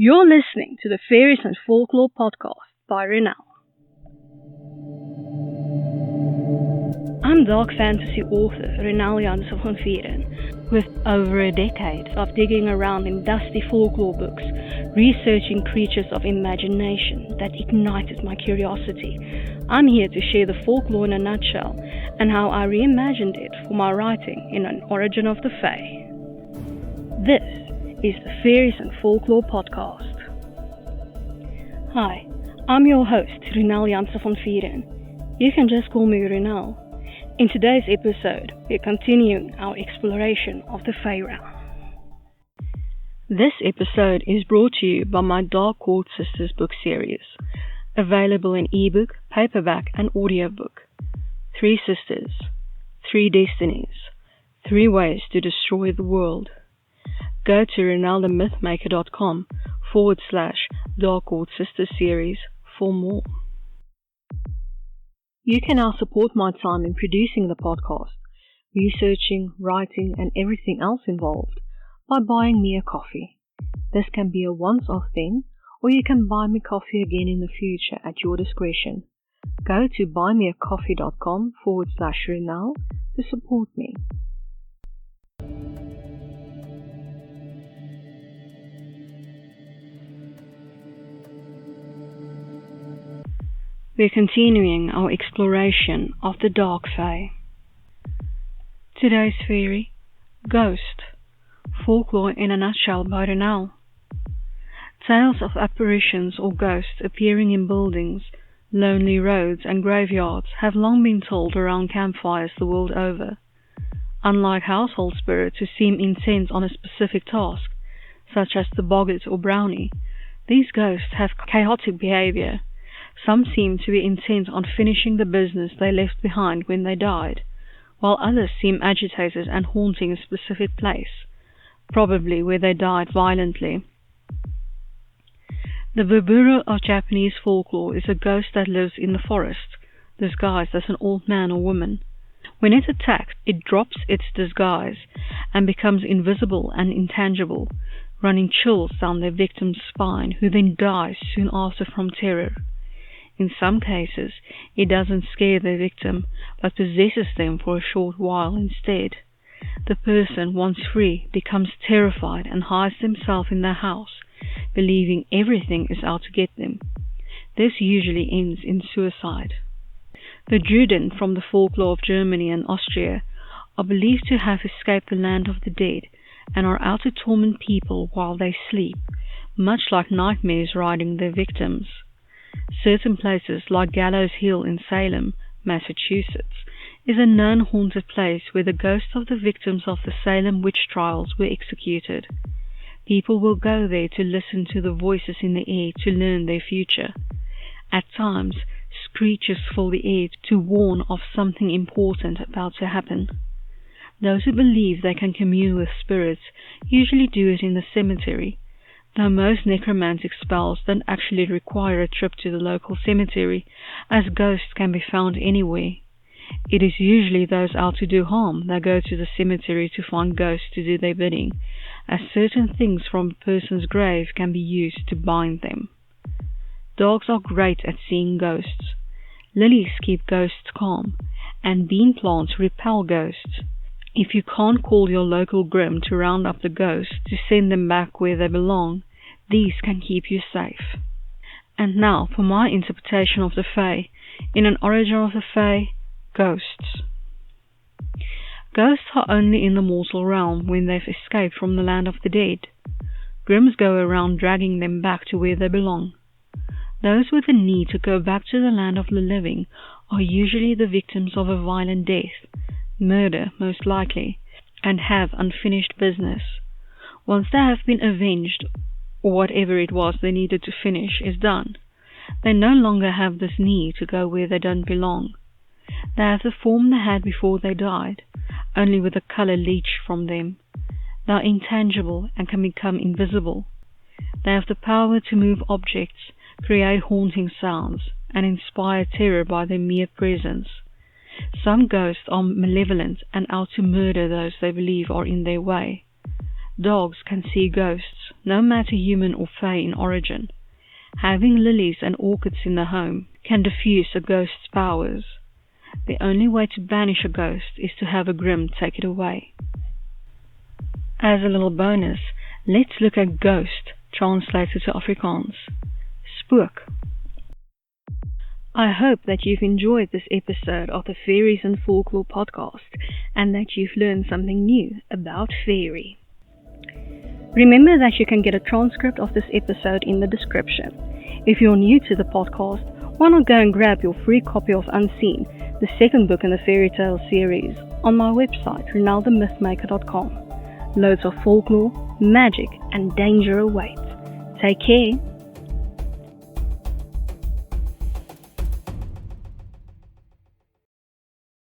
You're listening to the Faeries and Folklore podcast by Ronel. I'm dark fantasy author Ronel Janse van Vuuren. With over a decade of digging around in dusty folklore books, researching creatures of imagination that ignited my curiosity, I'm here to share the folklore in a nutshell and how I reimagined it for my writing in An Origin of the Fae. This is the Faeries and Folklore podcast. Hi, I'm your host Ronel Janse van Vuuren. You can just call me Ronel. In today's episode, we're continuing our exploration of the Fae realm. This episode is brought to you by my Dark Court Sisters book series, available in ebook, paperback, and audiobook. 3 sisters, 3 destinies, 3 ways to destroy the world. Go to ronelthemythmaker.com/Dark Court Sisters series for more. You can now support my time in producing the podcast, researching, writing, and everything else involved by buying me a coffee. This can be a once-off thing, or you can buy me coffee again in the future at your discretion. Go to buymeacoffee.com/Ronel to support me. We're continuing our exploration of the Dark Fae. Today's fairy, Ghost, Folklore in a Nutshell by Ronel. Tales of apparitions or ghosts appearing in buildings, lonely roads and graveyards have long been told around campfires the world over. Unlike household spirits who seem intent on a specific task, such as the boggart or brownie, these ghosts have chaotic behavior. Some seem to be intent on finishing the business they left behind when they died, while others seem agitated and haunting a specific place, probably where they died violently. The Vuuren of Japanese folklore is a ghost that lives in the forest, disguised as an old man or woman. When it attacks, it drops its disguise and becomes invisible and intangible, running chills down their victim's spine, who then dies soon after from terror. In some cases, it doesn't scare the victim, but possesses them for a short while instead. The person, once free, becomes terrified and hides themselves in their house, believing everything is out to get them. This usually ends in suicide. The Vuuren from the folklore of Germany and Austria are believed to have escaped the land of the dead and are out to torment people while they sleep, much like nightmares riding their victims. Certain places, like Gallows Hill in Salem, Massachusetts, is a known haunted place where the ghosts of the victims of the Salem witch trials were executed. People will go there to listen to the voices in the air to learn their future. At times, screeches fill the air to warn of something important about to happen. Those who believe they can commune with spirits usually do it in the cemetery, though most necromantic spells don't actually require a trip to the local cemetery, as ghosts can be found anywhere. It is usually those out to do harm that go to the cemetery to find ghosts to do their bidding, as certain things from a person's grave can be used to bind them. Dogs are great at seeing ghosts. Lilies keep ghosts calm, and bean plants repel ghosts. If you can't call your local grim to round up the ghosts to send them back where they belong, these can keep you safe. And now for my interpretation of the Fae, in An Origin of the Fae, Ghosts. Ghosts are only in the mortal realm when they've escaped from the land of the dead. Grims go around dragging them back to where they belong. Those with the need to go back to the land of the living are usually the victims of a violent death, murder most likely, and have unfinished business. Once they have been avenged, or whatever it was they needed to finish is done, they no longer have this need to go where they don't belong. They have the form they had before they died, only with the color leached from them. They are intangible and can become invisible. They have the power to move objects, create haunting sounds, and inspire terror by their mere presence. Some ghosts are malevolent and out to murder those they believe are in their way. Dogs can see ghosts, no matter human or fae in origin. Having lilies and orchids in the home can diffuse a ghost's powers. The only way to banish a ghost is to have a Grimm take it away. As a little bonus, let's look at ghost translated to Afrikaans. Spook. I hope that you've enjoyed this episode of the Faeries and Folklore podcast and that you've learned something new about fairy. Remember that you can get a transcript of this episode in the description. If you're new to the podcast, why not go and grab your free copy of Unseen, the second book in the fairy tale series, on my website, ronelthemythmaker.com. Loads of folklore, magic, and danger await. Take care.